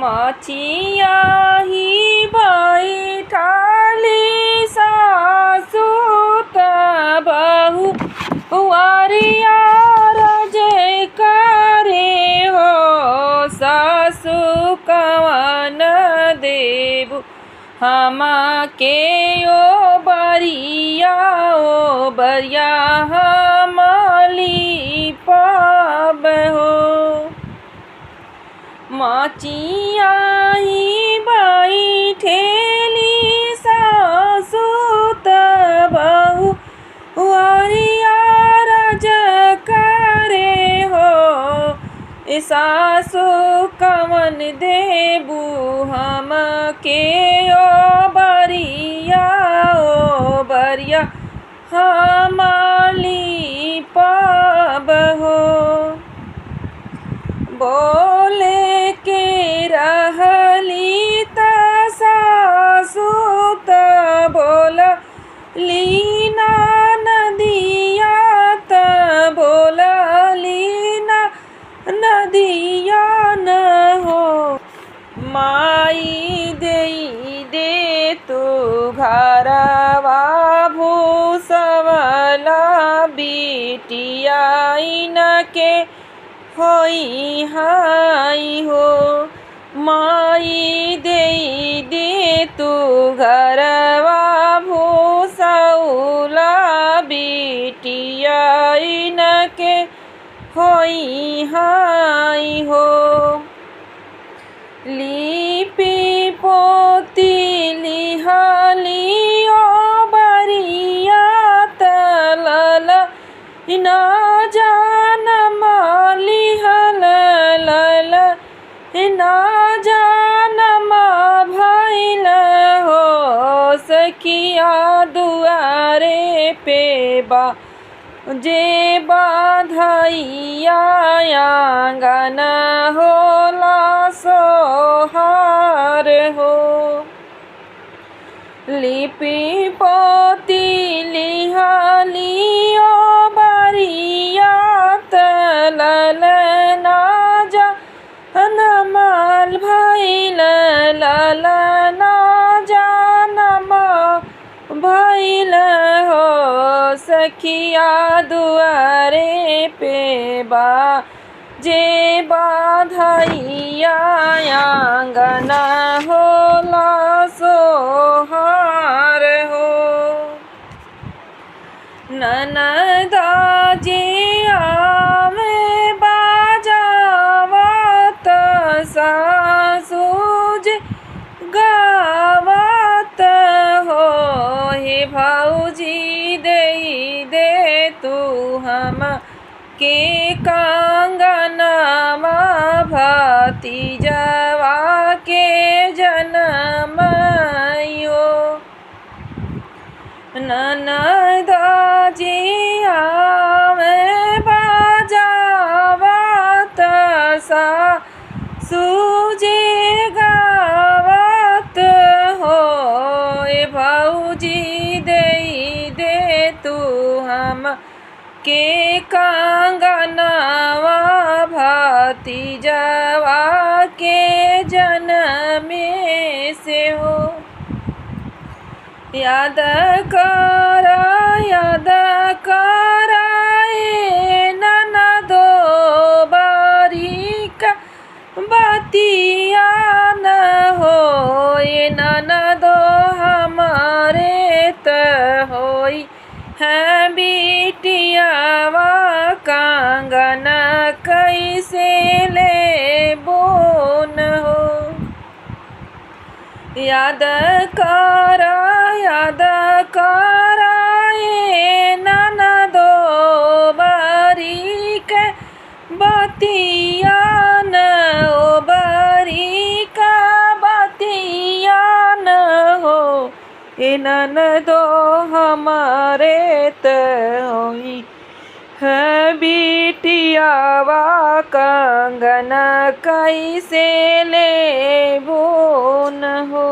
मचिया ही बैठाली सासु त बहु वरिया रजे करे हो सासु कवन देबु हम के ओ बरिया हमली पाब हो। मचिया ही बैठेली सासु त बहु वरिया रज करे हो सासु कवन देबु हम के ओ बरिया हमली पाब हो। बोले के रहली त सासु त बोलली ना नदिया त बोलली ना नदिया न हो। माई दे तू घरवा भूसवला बिटिया न के होई हाई हो। माई दे तू घरवा भूसौला बिटिया न के होई हाई हो। लिपि पोती लिहाली ओ बरिया तलल न जान लिहल लल न जान भइल हो। सखिया दुआरे पे जे बाधैया आंगन होला सोहार हो। लिपि पोती लिहाली ओ बरिया तलल ना जान माल भइल लल ना जान भइल हो। सखिया दुआरे पे जे बाधैया आंगन होला सोहार हो। ननदा जे आवे बाजावत सासु जे गावत हो। हे भौजी दे तू हम के कंगनवा भतीजवा के जनमयो। ननदा जे आवे बाजावत सासु जे गावत हो। भौजी दे तू हम के कंगनवा भतीजवा के जनमे से हो। याद कर ननदो बारीक बतिया न हो। ननदो हमारे त होई है बिटियावा कंगन कैसे ले बोन हो। याद कर ननदो बारीक बतिया न ओ बारीक बतिया न हो। ननदो हमारे त होई है बिटियावा कंगन कैसे ले बोन हो।